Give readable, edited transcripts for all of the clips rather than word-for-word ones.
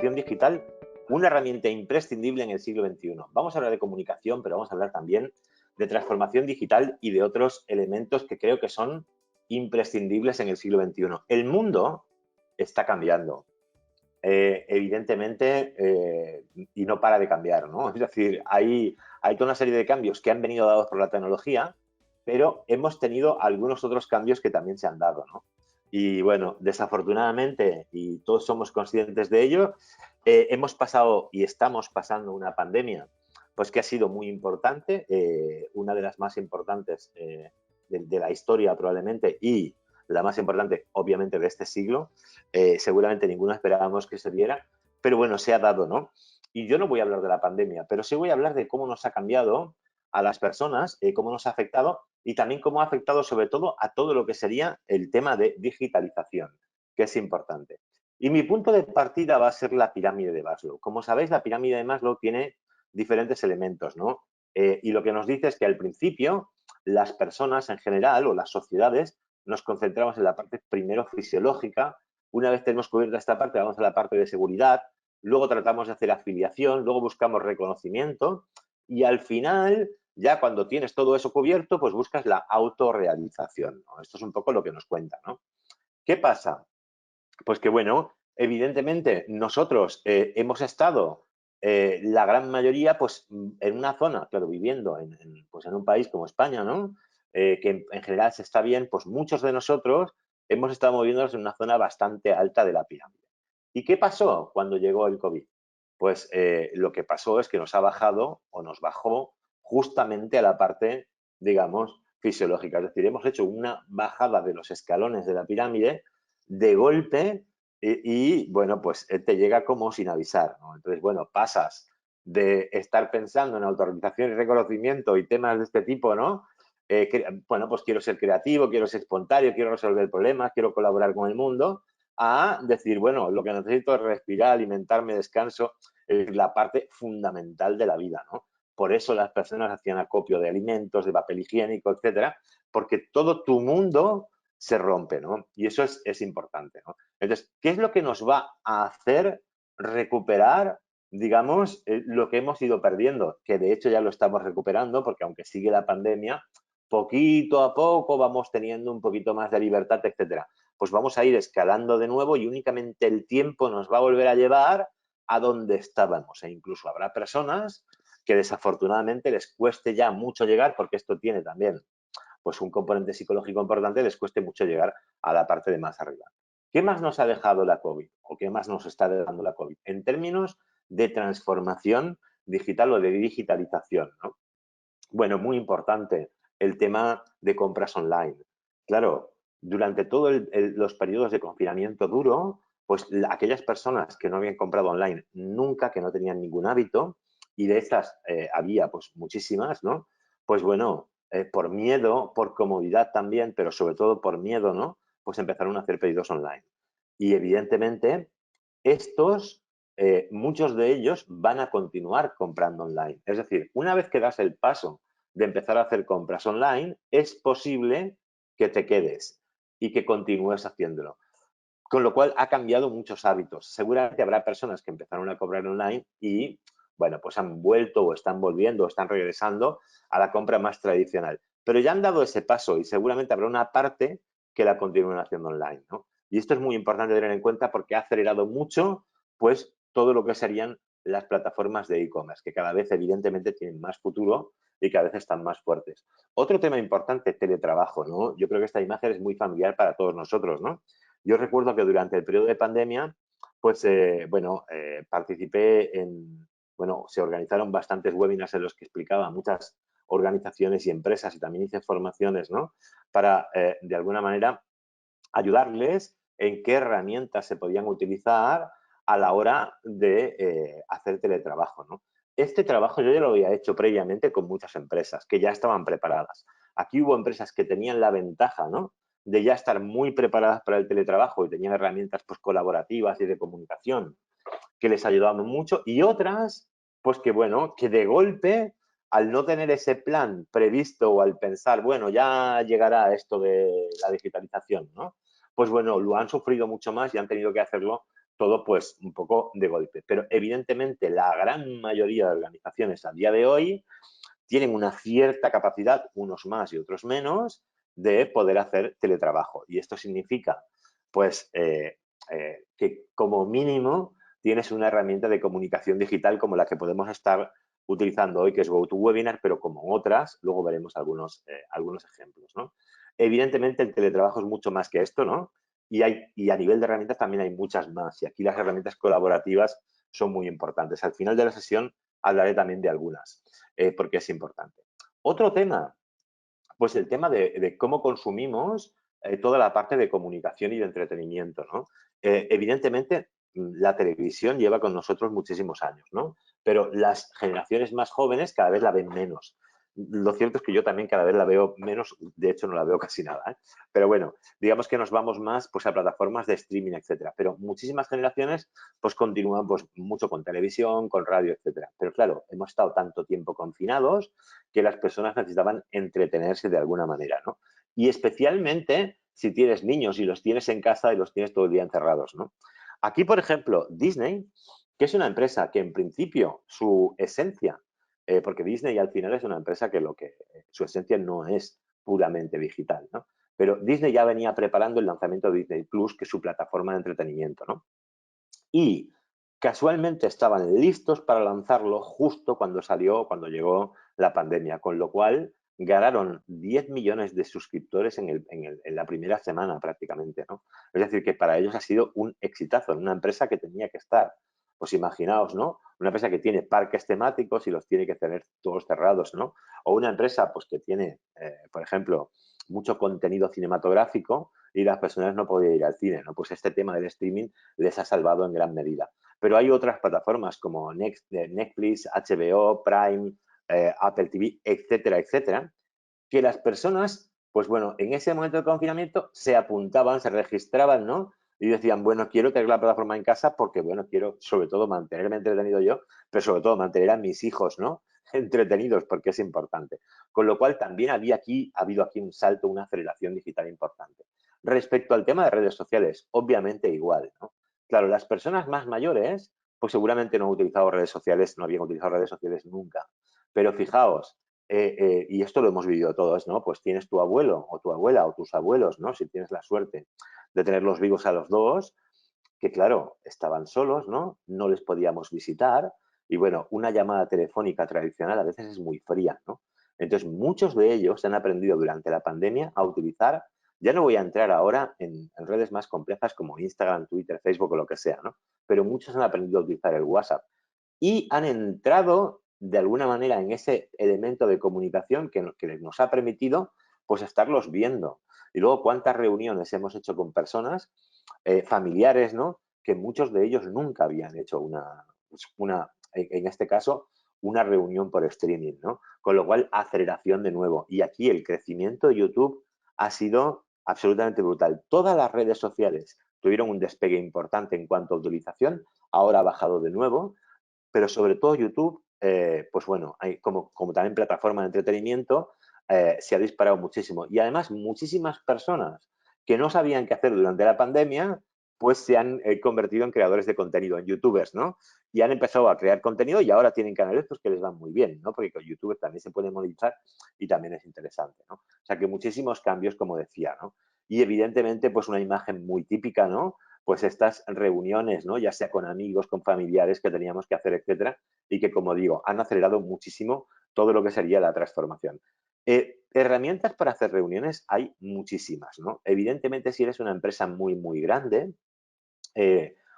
transformación digital una herramienta imprescindible en el siglo XXI. Vamos a hablar de comunicación, pero vamos a hablar también de transformación digital y de otros elementos que creo que son imprescindibles en el siglo XXI. El mundo está cambiando, evidentemente, y no para de cambiar, ¿no? Es decir, hay toda una serie de cambios que han venido dados por la tecnología, pero hemos tenido algunos otros cambios que también se han dado, ¿no? Y bueno, desafortunadamente, y todos somos conscientes de ello, hemos pasado y estamos pasando una pandemia, pues que ha sido muy importante, una de las más importantes de la historia probablemente, y la más importante, obviamente, de este siglo. Seguramente ninguno esperábamos que se diera, pero bueno, se ha dado, ¿no? Y yo no voy a hablar de la pandemia, pero sí voy a hablar de cómo nos ha cambiado a las personas, cómo nos ha afectado y también cómo ha afectado sobre todo a todo lo que sería el tema de digitalización, que es importante. Y mi punto de partida va a ser la pirámide de Maslow. Como sabéis, la pirámide de Maslow tiene diferentes elementos, ¿no? Y lo que nos dice es que al principio las personas en general o las sociedades nos concentramos en la parte primero fisiológica. Una vez tenemos cubierta esta parte, vamos a la parte de seguridad, luego tratamos de hacer afiliación, luego buscamos reconocimiento y al final, ya cuando tienes todo eso cubierto, pues buscas la autorrealización, ¿no? Esto es un poco lo que nos cuenta, ¿no? ¿Qué pasa? Pues que bueno, evidentemente nosotros hemos estado la gran mayoría pues en una zona, claro, viviendo pues, en un país como España, ¿no? Que en general se está bien, pues muchos de nosotros hemos estado moviéndonos en una zona bastante alta de la pirámide. ¿Y qué pasó cuando llegó el COVID? Pues lo que pasó es que nos ha bajado o nos bajó justamente a la parte, digamos, fisiológica. Es decir, hemos hecho una bajada de los escalones de la pirámide de golpe bueno, pues te llega como sin avisar, ¿no? Entonces, bueno, pasas de estar pensando en autorrealización y reconocimiento y temas de este tipo, ¿no? Bueno, pues quiero ser creativo, quiero ser espontáneo, quiero resolver problemas, quiero colaborar con el mundo, a decir, bueno, lo que necesito es respirar, alimentarme, descanso, es la parte fundamental de la vida, ¿no? Por eso las personas hacían acopio de alimentos, de papel higiénico, etcétera, porque todo tu mundo se rompe, ¿no? Y eso es importante, ¿no? Entonces, ¿qué es lo que nos va a hacer recuperar, digamos, lo que hemos ido perdiendo? Que de hecho ya lo estamos recuperando, porque aunque sigue la pandemia, poquito a poco vamos teniendo un poquito más de libertad, etcétera. Pues vamos a ir escalando de nuevo y únicamente el tiempo nos va a volver a llevar a donde estábamos. E incluso habrá personas que desafortunadamente les cueste ya mucho llegar, porque esto tiene también pues un componente psicológico importante, les cueste mucho llegar a la parte de más arriba. ¿Qué más nos ha dejado la COVID o qué más nos está dejando la COVID? En términos de transformación digital o de digitalización, ¿no? Bueno, muy importante el tema de compras online. Claro, durante todos los periodos de confinamiento duro, pues aquellas personas que no habían comprado online nunca, que no tenían ningún hábito, y de estas había pues muchísimas, ¿no? Pues bueno, por miedo, por comodidad también, pero sobre todo por miedo, ¿no? Pues empezaron a hacer pedidos online. Y evidentemente, estos, muchos de ellos van a continuar comprando online. Es decir, una vez que das el paso de empezar a hacer compras online, es posible que te quedes y que continúes haciéndolo. Con lo cual ha cambiado muchos hábitos. Seguramente habrá personas que empezaron a comprar online y, bueno, pues han vuelto o están volviendo o están regresando a la compra más tradicional. Pero ya han dado ese paso y seguramente habrá una parte que la continúen haciendo online, ¿no? Y esto es muy importante tener en cuenta porque ha acelerado mucho, pues, todo lo que serían las plataformas de e-commerce, que cada vez evidentemente tienen más futuro y cada vez están más fuertes. Otro tema importante, teletrabajo, ¿no? Yo creo que esta imagen es muy familiar para todos nosotros, ¿no? Yo recuerdo que durante el periodo de pandemia, pues, bueno, participé en, bueno, se organizaron bastantes webinars en los que explicaba muchas organizaciones y empresas y también hice formaciones, ¿no? Para, de alguna manera, ayudarles en qué herramientas se podían utilizar a la hora de hacer teletrabajo, ¿no? Este trabajo yo ya lo había hecho previamente con muchas empresas que ya estaban preparadas. Aquí hubo empresas que tenían la ventaja, ¿no?, de ya estar muy preparadas para el teletrabajo y tenían herramientas pues, colaborativas y de comunicación que les ayudaban mucho y otras, pues que bueno, que de golpe, al no tener ese plan previsto o al pensar, bueno, ya llegará esto de la digitalización, ¿no? Pues bueno, lo han sufrido mucho más y han tenido que hacerlo todo pues un poco de golpe. Pero evidentemente la gran mayoría de organizaciones a día de hoy tienen una cierta capacidad, unos más y otros menos, de poder hacer teletrabajo. Y esto significa, pues, que como mínimo tienes una herramienta de comunicación digital como la que podemos estar utilizando hoy, que es GoToWebinar, pero como otras, luego veremos algunos ejemplos, ¿no? Evidentemente, el teletrabajo es mucho más que esto, ¿no? Y a nivel de herramientas también hay muchas más. Y aquí las herramientas colaborativas son muy importantes. Al final de la sesión hablaré también de algunas, porque es importante. Otro tema, pues el tema de cómo consumimos toda la parte de comunicación y de entretenimiento, ¿no? Evidentemente, la televisión lleva con nosotros muchísimos años, ¿no? Pero las generaciones más jóvenes cada vez la ven menos. Lo cierto es que yo también cada vez la veo menos, de hecho no la veo casi nada, ¿eh? Pero bueno, digamos que nos vamos más pues, a plataformas de streaming, etcétera. Pero muchísimas generaciones pues continúan pues, mucho con televisión, con radio, etcétera. Pero claro, hemos estado tanto tiempo confinados que las personas necesitaban entretenerse de alguna manera, ¿no? Y especialmente si tienes niños y los tienes en casa y los tienes todo el día encerrados, ¿no? Aquí, por ejemplo, Disney, que es una empresa que en principio su esencia, porque Disney al final es una empresa que su esencia no es puramente digital, ¿no? Pero Disney ya venía preparando el lanzamiento de Disney Plus, que es su plataforma de entretenimiento, ¿no? Y casualmente estaban listos para lanzarlo justo cuando llegó la pandemia, con lo cual ganaron 10 millones de suscriptores en la primera semana prácticamente, ¿no? Es decir, que para ellos ha sido un exitazo, en una empresa que tenía que estar, pues imaginaos, ¿no? Una empresa que tiene parques temáticos y los tiene que tener todos cerrados, ¿no? O una empresa, pues que tiene, por ejemplo, mucho contenido cinematográfico y las personas no podían ir al cine, ¿no? Pues este tema del streaming les ha salvado en gran medida. Pero hay otras plataformas como Netflix, HBO, Prime, Apple TV, etcétera, etcétera, que las personas, pues bueno, en ese momento de confinamiento se apuntaban, se registraban, ¿no? Y decían, bueno, quiero tener la plataforma en casa porque, bueno, quiero sobre todo mantenerme entretenido yo, pero sobre todo mantener a mis hijos, ¿no? Entretenidos porque es importante. Con lo cual también ha habido aquí un salto, una aceleración digital importante. Respecto al tema de redes sociales, obviamente igual, ¿no? Claro, las personas más mayores, pues seguramente no han utilizado redes sociales, no habían utilizado redes sociales nunca. Pero fijaos, y esto lo hemos vivido todos, ¿no? Pues tienes tu abuelo o tu abuela o tus abuelos, ¿no? Si tienes la suerte de tenerlos vivos a los dos, que claro, estaban solos, ¿no? No les podíamos visitar y bueno, una llamada telefónica tradicional a veces es muy fría, ¿no? Entonces, muchos de ellos han aprendido durante la pandemia a utilizar, ya no voy a entrar ahora en redes más complejas como Instagram, Twitter, Facebook o lo que sea, ¿no? Pero muchos han aprendido a utilizar el WhatsApp y han entrado de alguna manera en ese elemento de comunicación que nos ha permitido pues estarlos viendo. Y luego cuántas reuniones hemos hecho con personas familiares, ¿no? Que muchos de ellos nunca habían hecho en este caso, una reunión por streaming, ¿no? Con lo cual, aceleración de nuevo. Y aquí el crecimiento de YouTube ha sido absolutamente brutal. Todas las redes sociales tuvieron un despegue importante en cuanto a utilización, ahora ha bajado de nuevo, pero sobre todo YouTube, pues bueno, hay como también plataforma de entretenimiento, se ha disparado muchísimo. Y además, muchísimas personas que no sabían qué hacer durante la pandemia, pues se han convertido en creadores de contenido, en youtubers, ¿no? Y han empezado a crear contenido y ahora tienen canales pues, que les van muy bien, ¿no? Porque con YouTube también se puede monetizar y también es interesante, ¿no? O sea que muchísimos cambios, como decía, ¿no? Y evidentemente, pues una imagen muy típica, ¿no? Pues estas reuniones, ¿no? Ya sea con amigos, con familiares que teníamos que hacer, etcétera, y que, como digo, han acelerado muchísimo todo lo que sería la transformación. Herramientas para hacer reuniones hay muchísimas, ¿no? Evidentemente, si eres una empresa muy, muy grande,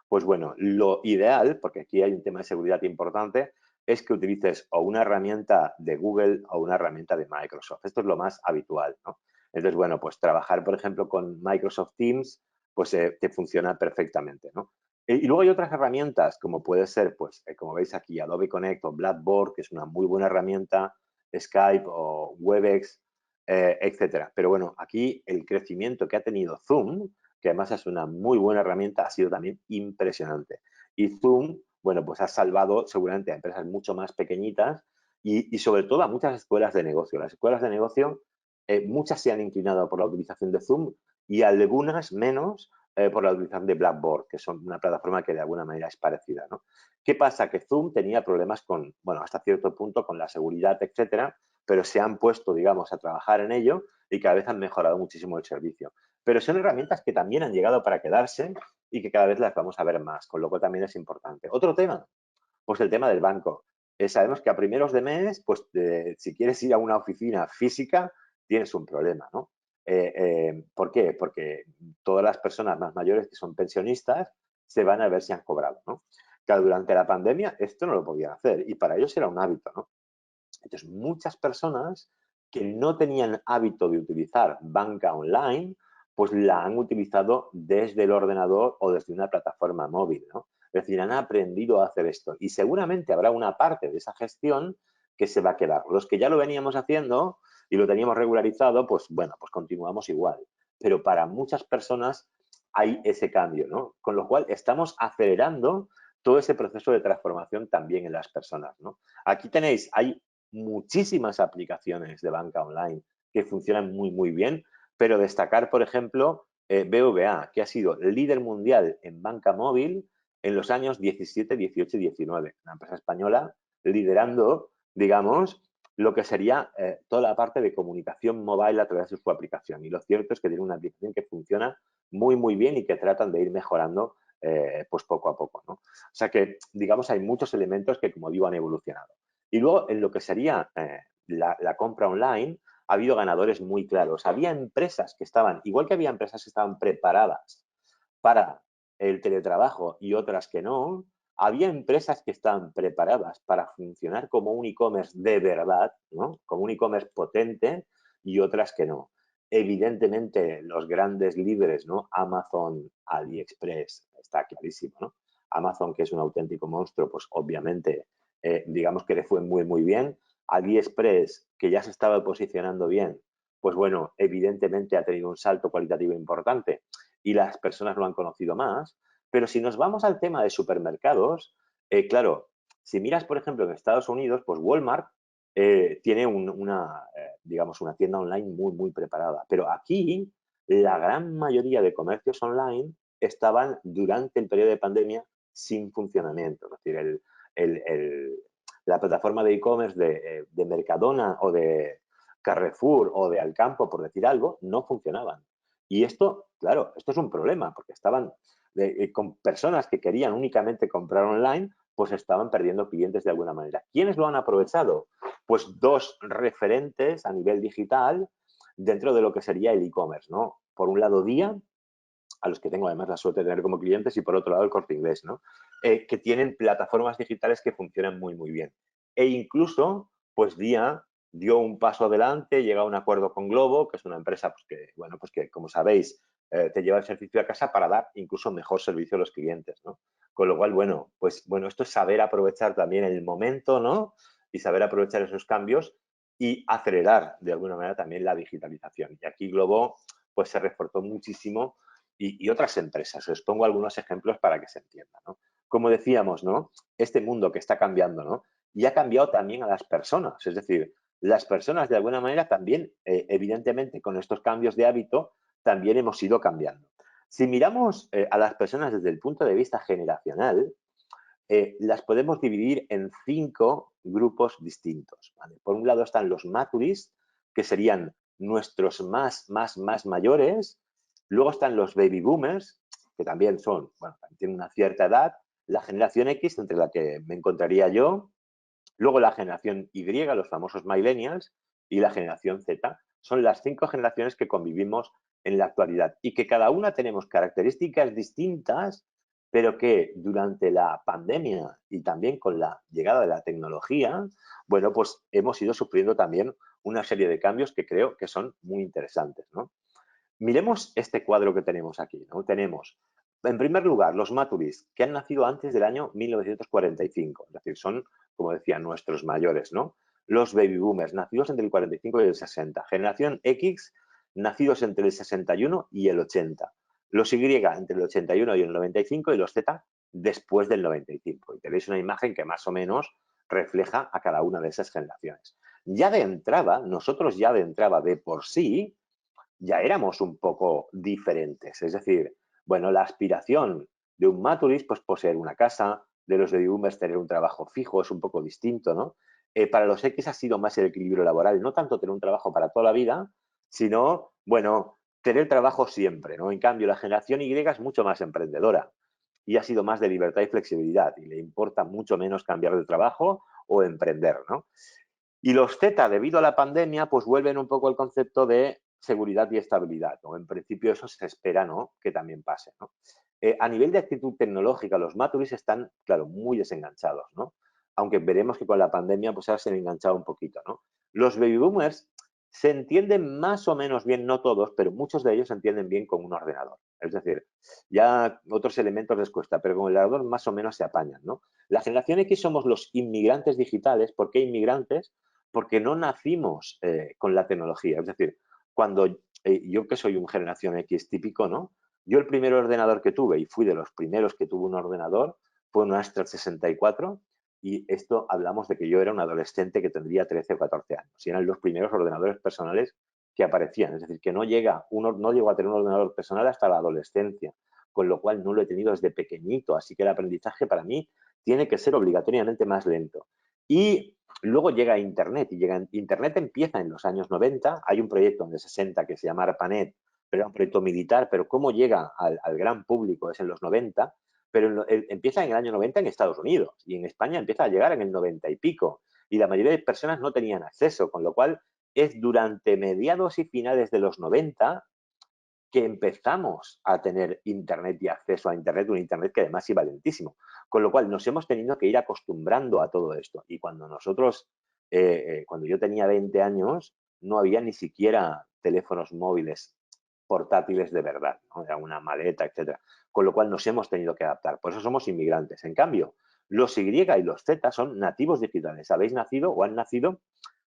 pues bueno, lo ideal, porque aquí hay un tema de seguridad importante, es que utilices o una herramienta de Google o una herramienta de Microsoft. Esto es lo más habitual, ¿no? Entonces, bueno, pues trabajar, por ejemplo, con Microsoft Teams, pues te funciona perfectamente, ¿no? Y luego hay otras herramientas, como puede ser, pues, como veis aquí, Adobe Connect o Blackboard, que es una muy buena herramienta, Skype o Webex, etcétera. Pero bueno, aquí el crecimiento que ha tenido Zoom, que además es una muy buena herramienta, ha sido también impresionante. Y Zoom, bueno, pues ha salvado seguramente a empresas mucho más pequeñitas y sobre todo a muchas escuelas de negocio. Las escuelas de negocio, muchas se han inclinado por la utilización de Zoom y algunas menos por la utilización de Blackboard, que son una plataforma que de alguna manera es parecida, ¿no? ¿Qué pasa? Que Zoom tenía problemas con, bueno, hasta cierto punto con la seguridad, etcétera, pero se han puesto, digamos, a trabajar en ello y cada vez han mejorado muchísimo el servicio. Pero son herramientas que también han llegado para quedarse y que cada vez las vamos a ver más, con lo cual también es importante. Otro tema, pues el tema del banco. Sabemos que a primeros de mes, pues si quieres ir a una oficina física, tienes un problema, ¿no? ¿Por qué? Porque todas las personas más mayores que son pensionistas se van a ver si han cobrado, ¿no? Claro, durante la pandemia esto no lo podían hacer y para ellos era un hábito, ¿no? Entonces, muchas personas que no tenían hábito de utilizar banca online, pues la han utilizado desde el ordenador o desde una plataforma móvil, ¿no? Es decir, han aprendido a hacer esto y seguramente habrá una parte de esa gestión que se va a quedar. Los que ya lo veníamos haciendo y lo teníamos regularizado, pues bueno, pues continuamos igual. Pero para muchas personas hay ese cambio, ¿no? Con lo cual estamos acelerando todo ese proceso de transformación también en las personas, ¿no? Aquí tenéis, hay muchísimas aplicaciones de banca online que funcionan muy, muy bien, pero destacar, por ejemplo, BVA, que ha sido líder mundial en banca móvil en los años 17, 18 y 19. Una empresa española liderando, digamos, lo que sería toda la parte de comunicación mobile a través de su aplicación. Y lo cierto es que tiene una aplicación que funciona muy, muy bien y que tratan de ir mejorando pues poco a poco, ¿no? O sea que, digamos, hay muchos elementos que, como digo, han evolucionado. Y luego, en lo que sería la compra online, ha habido ganadores muy claros. Había empresas que estaban, igual que había empresas que estaban preparadas para el teletrabajo y otras que no, había empresas que estaban preparadas para funcionar como un e-commerce de verdad, ¿no? Como un e-commerce potente y otras que no. Evidentemente, los grandes líderes, ¿no? Amazon, AliExpress, está clarísimo, ¿no? Amazon, que es un auténtico monstruo, pues obviamente, digamos que le fue muy, muy bien. AliExpress, que ya se estaba posicionando bien, pues bueno, evidentemente ha tenido un salto cualitativo importante y las personas lo han conocido más. Pero si nos vamos al tema de supermercados, claro, si miras, por ejemplo, en Estados Unidos, pues Walmart tiene digamos, una tienda online muy, muy preparada. Pero aquí, la gran mayoría de comercios online estaban durante el periodo de pandemia sin funcionamiento. Es decir, la plataforma de e-commerce de Mercadona o de Carrefour o de Alcampo, por decir algo, no funcionaban. Y esto, claro, esto es un problema, porque estaban con personas que querían únicamente comprar online, pues estaban perdiendo clientes de alguna manera. ¿Quiénes lo han aprovechado? Pues dos referentes a nivel digital dentro de lo que sería el e-commerce, ¿no? Por un lado, Día, a los que tengo además la suerte de tener como clientes, y por otro lado el Corte Inglés, ¿no? Que tienen plataformas digitales que funcionan muy, muy bien. E incluso, pues Día dio un paso adelante, llega a un acuerdo con Globo, que es una empresa pues que, bueno, pues que, como sabéis, te lleva el servicio a casa para dar incluso mejor servicio a los clientes, ¿no? Con lo cual, bueno, pues bueno, esto es saber aprovechar también el momento, ¿no? Y saber aprovechar esos cambios y acelerar de alguna manera también la digitalización. Y aquí Globo pues se reforzó muchísimo y otras empresas. Os pongo algunos ejemplos para que se entienda, ¿no? Como decíamos, ¿no? Este mundo que está cambiando, ¿no? Y ha cambiado también a las personas. Es decir, las personas de alguna manera también, evidentemente, con estos cambios de hábito, también hemos ido cambiando. Si miramos a las personas desde el punto de vista generacional, las podemos dividir en 5 grupos distintos, ¿vale? Por un lado están los maturis, que serían nuestros más mayores. Luego están los baby boomers, que también son, bueno, tienen una cierta edad. La generación X, entre la que me encontraría yo. Luego la generación Y, los famosos millennials, y la generación Z. Son las 5 generaciones que convivimos en la actualidad y que cada una tenemos características distintas, pero que durante la pandemia y también con la llegada de la tecnología, bueno, pues hemos ido sufriendo también una serie de cambios que creo que son muy interesantes, ¿no? Miremos este cuadro que tenemos aquí, ¿no? Tenemos, en primer lugar, los maturis, que han nacido antes del año 1945, es decir, son, como decía, nuestros mayores, ¿no? Los baby boomers, nacidos entre el 45 y el 60. Generación X, nacidos entre el 61 y el 80. Los Y entre el 81 y el 95 y los Z después del 95. Y tenéis una imagen que más o menos refleja a cada una de esas generaciones. Ya de entrada, nosotros ya de entrada de por sí, ya éramos un poco diferentes. Es decir, Bueno, la aspiración de un Maturis, pues poseer una casa, de los baby boomers tener un trabajo fijo, es un poco distinto, ¿no? Para los X ha sido más el equilibrio laboral, no tanto tener un trabajo para toda la vida, sino, bueno, tener trabajo siempre, ¿no? En cambio, la generación Y es mucho más emprendedora y ha sido más de libertad y flexibilidad y le importa mucho menos cambiar de trabajo o emprender, ¿no? Y los Z, debido a la pandemia, pues vuelven un poco al concepto de seguridad y estabilidad, ¿no? En principio eso se espera, ¿no?, que también pase, ¿no? A nivel de actitud tecnológica, los Maturis están, claro, muy desenganchados, ¿no? Aunque veremos que con la pandemia pues ahora se han enganchado un poquito, ¿no? Los baby boomers se entienden más o menos bien, no todos, pero muchos de ellos se entienden bien con un ordenador. Es decir, ya otros elementos les cuesta, pero con el ordenador más o menos se apañan, ¿no? La generación X somos los inmigrantes digitales. ¿Por qué inmigrantes? Porque no nacimos con la tecnología. Es decir, cuando yo que soy un generación X típico, ¿no? Yo el primer ordenador que tuve, y fui de los primeros que tuvo un ordenador, fue un Astra 64, y esto hablamos de que yo era un adolescente que tendría 13 o 14 años, y eran los primeros ordenadores personales que aparecían. Es decir, que no llegó a tener un ordenador personal hasta la adolescencia, con lo cual no lo he tenido desde pequeñito, así que el aprendizaje para mí tiene que ser obligatoriamente más lento. Y luego llega Internet, y Internet empieza en los años 90, hay un proyecto en los 60 que se llama ARPANET, pero era un proyecto militar, pero cómo llega al gran público es en los 90, pero empieza en el año 90 en Estados Unidos, y en España empieza a llegar en el 90 y pico, y la mayoría de personas no tenían acceso, con lo cual es durante mediados y finales de los 90 que empezamos a tener Internet y acceso a Internet, un Internet que además iba lentísimo. Con lo cual nos hemos tenido que ir acostumbrando a todo esto. Y cuando cuando yo tenía 20 años, no había ni siquiera teléfonos móviles portátiles de verdad, ¿no? Era una maleta, etcétera. Con lo cual nos hemos tenido que adaptar. Por eso somos inmigrantes. En cambio, los Y y los Z son nativos digitales. Habéis nacido o han nacido,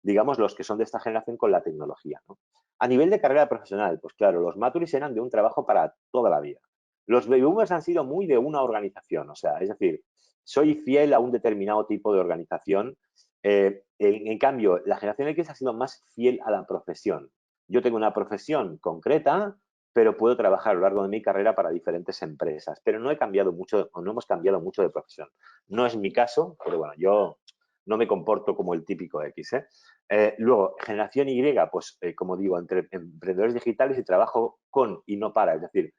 digamos, los que son de esta generación con la tecnología, ¿no? A nivel de carrera profesional, pues claro, los Maturis eran de un trabajo para toda la vida. Los Baby Boomers han sido muy de una organización, o sea, es decir, soy fiel a un determinado tipo de organización. En cambio, la generación X ha sido más fiel a la profesión. Yo tengo una profesión concreta, pero puedo trabajar a lo largo de mi carrera para diferentes empresas, pero no he cambiado mucho o no hemos cambiado mucho de profesión. No es mi caso, pero bueno, yo no me comporto como el típico X, ¿eh? Luego, generación Y, pues como digo, entre emprendedores digitales y trabajo con y no para. Es decir,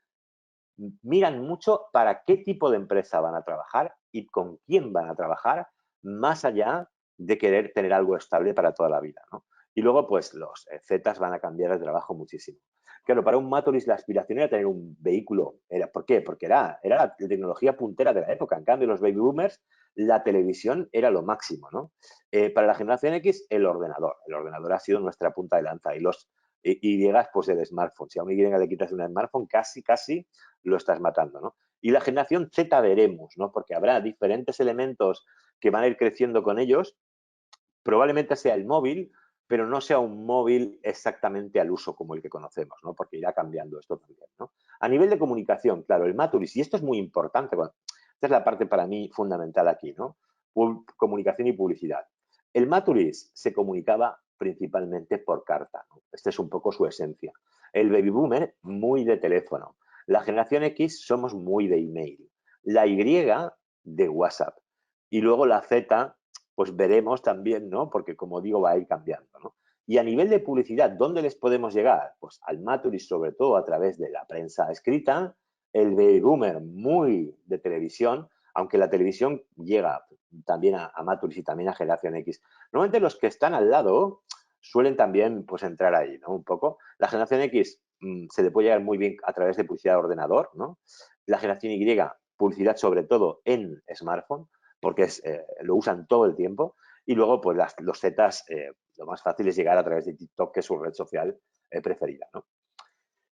miran mucho para qué tipo de empresa van a trabajar y con quién van a trabajar, más allá de querer tener algo estable para toda la vida, ¿no? Y luego, pues los Zetas van a cambiar de trabajo muchísimo. Claro, para un Maturis la aspiración era tener un vehículo. ¿Por qué? Porque era la tecnología puntera de la época. En cambio, los baby boomers, la televisión era lo máximo, ¿no? Para la generación X, el ordenador. El ordenador ha sido nuestra punta de lanza. Y los Y, pues el smartphone. Si a un Y le quitas un smartphone, casi lo estás matando, ¿no? Y la generación Z veremos, ¿no? Porque habrá diferentes elementos que van a ir creciendo con ellos. Probablemente sea el móvil, pero no sea un móvil exactamente al uso como el que conocemos, ¿no? Porque irá cambiando esto también, ¿no? A nivel de comunicación, claro, el Maturis, y esto es muy importante, esta es la parte para mí fundamental aquí, ¿no? Comunicación y publicidad. El Maturis se comunicaba principalmente por carta, ¿no? Esta es un poco su esencia. El baby boomer, muy de teléfono. La generación X somos muy de email. La Y de WhatsApp. Y luego la Z, pues veremos también, ¿no? Porque como digo, va a ir cambiando, ¿no? Y a nivel de publicidad, ¿dónde les podemos llegar? Pues al Maturis, sobre todo a través de la prensa escrita, el baby boomer muy de televisión, aunque la televisión llega también a Maturis y también a Generación X. Normalmente los que están al lado suelen también pues entrar ahí, ¿no? Un poco. La Generación X se le puede llegar muy bien a través de publicidad de ordenador, ¿no? La Generación Y, publicidad sobre todo en smartphone, porque lo usan todo el tiempo. Y luego, pues los Zetas, lo más fácil es llegar a través de TikTok, que es su red social preferida, ¿no?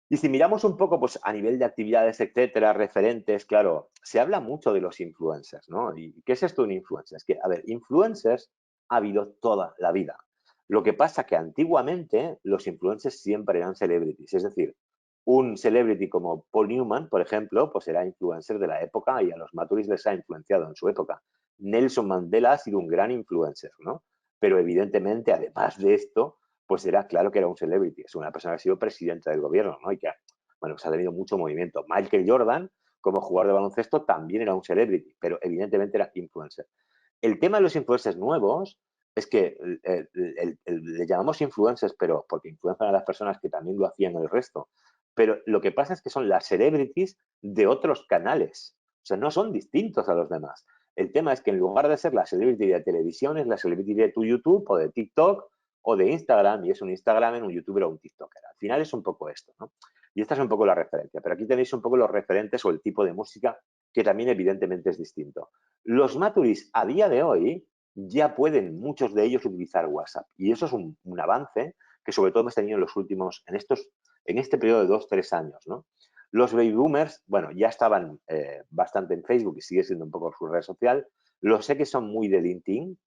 Y si miramos un poco, pues a nivel de actividades, etcétera, referentes, claro, se habla mucho de los influencers, ¿no? ¿Y qué es esto de un influencer? Es que, a ver, influencers ha habido toda la vida. Lo que pasa que antiguamente los influencers siempre eran celebrities, es decir, un celebrity como Paul Newman, por ejemplo, pues era influencer de la época y a los Maturis les ha influenciado en su época. Nelson Mandela ha sido un gran influencer, ¿no? Pero evidentemente, además de esto, pues era claro que era un celebrity, es una persona que ha sido presidenta del gobierno, ¿no? Y que Bueno, pues ha tenido mucho movimiento. Michael Jordan, como jugador de baloncesto, también era un celebrity, pero evidentemente era influencer. El tema de los influencers nuevos es que le llamamos influencers, pero porque influencian a las personas que también lo hacían el resto. Pero lo que pasa es que son las celebrities de otros canales. O sea, no son distintos a los demás. El tema es que en lugar de ser la celebrity de televisión, es la celebrity de tu YouTube o de TikTok o de Instagram, y es un Instagramer, un YouTuber o un TikToker. Al final es un poco esto, ¿no? Y esta es un poco la referencia. Pero aquí tenéis un poco los referentes o el tipo de música que también evidentemente es distinto. Los Maturis a día de hoy ya pueden muchos de ellos utilizar WhatsApp y eso es un avance que sobre todo hemos tenido en los últimos, en este periodo de 2-3 años, ¿no? Los baby boomers, bueno, ya estaban bastante en Facebook y sigue siendo un poco su red social. Los sé que son muy de LinkedIn,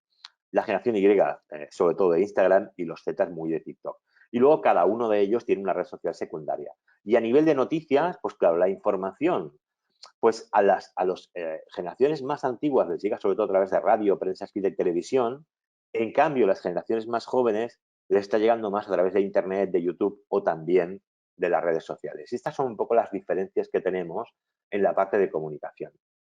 la generación Y, sobre todo de Instagram, y los Z muy de TikTok. Y luego cada uno de ellos tiene una red social secundaria. Y a nivel de noticias, pues claro, la información pues a las generaciones más antiguas les llega sobre todo a través de radio, prensa escrita y televisión. En cambio, las generaciones más jóvenes les está llegando más a través de Internet, de YouTube o también de las redes sociales. Y estas son un poco las diferencias que tenemos en la parte de comunicación.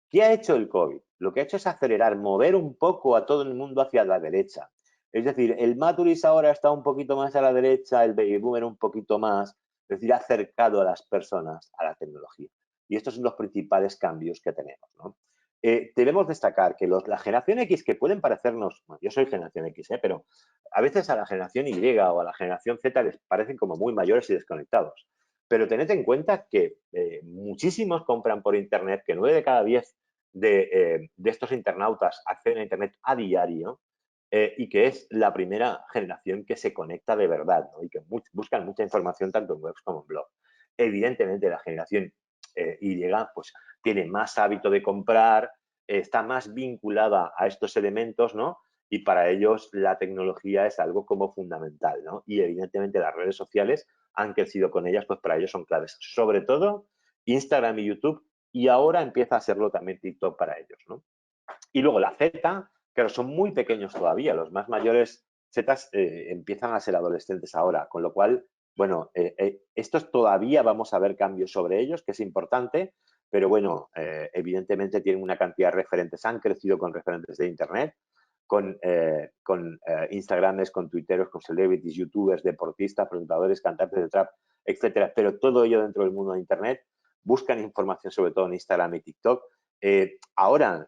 ¿Qué ha hecho el COVID? Lo que ha hecho es acelerar, mover un poco a todo el mundo hacia la derecha. Es decir, el Maturis ahora está un poquito más a la derecha, el Baby Boomer un poquito más, es decir, ha acercado a las personas a la tecnología. Y estos son los principales cambios que tenemos, ¿no? Debemos destacar que la generación X, que pueden parecernos, bueno, yo soy generación X, pero a veces a la generación Y o a la generación Z les parecen como muy mayores y desconectados. Pero tened en cuenta que muchísimos compran por Internet, que 9 de cada 10 de estos internautas acceden a Internet a diario y que es la primera generación que se conecta de verdad, ¿no? Y que buscan mucha información tanto en webs como en blogs. Evidentemente, la generación Y pues tiene más hábito de comprar, está más vinculada a estos elementos, ¿no? Y para ellos la tecnología es algo como fundamental, ¿no? Y evidentemente las redes sociales han crecido con ellas, pues para ellos son claves. Sobre todo Instagram y YouTube, y ahora empieza a serlo también TikTok para ellos, ¿no? Y luego la Z, claro, son muy pequeños todavía, los más mayores Zetas empiezan a ser adolescentes ahora, con lo cual, bueno, estos todavía vamos a ver cambios sobre ellos, que es importante, pero bueno, evidentemente tienen una cantidad de referentes, han crecido con referentes de Internet, con Instagrames, con Twitteros, con celebrities, YouTubers, deportistas, presentadores, cantantes de trap, etcétera, pero todo ello dentro del mundo de Internet. Buscan información sobre todo en Instagram y TikTok. Ahora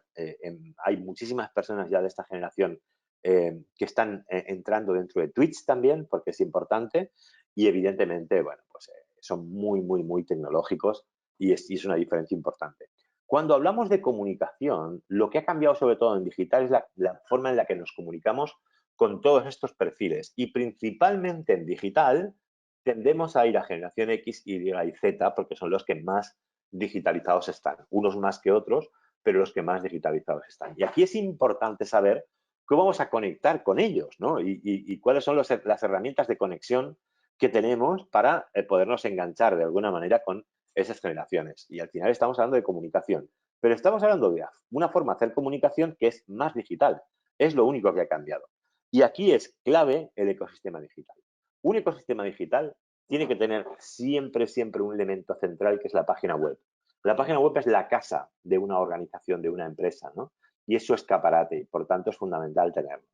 hay muchísimas personas ya de esta generación que están entrando dentro de Twitch también, porque es importante, y evidentemente, bueno, pues son muy, muy, muy tecnológicos y es una diferencia importante. Cuando hablamos de comunicación, lo que ha cambiado sobre todo en digital es la forma en la que nos comunicamos con todos estos perfiles y principalmente en digital tendemos a ir a generación X, Y y Z porque son los que más digitalizados están, unos más que otros, pero los que más digitalizados están. Y aquí es importante saber cómo vamos a conectar con ellos, ¿no? Y cuáles son las herramientas de conexión que tenemos para podernos enganchar de alguna manera con esas generaciones. Y al final estamos hablando de comunicación, pero estamos hablando de una forma de hacer comunicación que es más digital. Es lo único que ha cambiado. Y aquí es clave el ecosistema digital. Un ecosistema digital tiene que tener siempre, siempre un elemento central que es la página web. La página web es la casa de una organización, de una empresa, ¿no? Y es su escaparate y por tanto es fundamental tenerlo.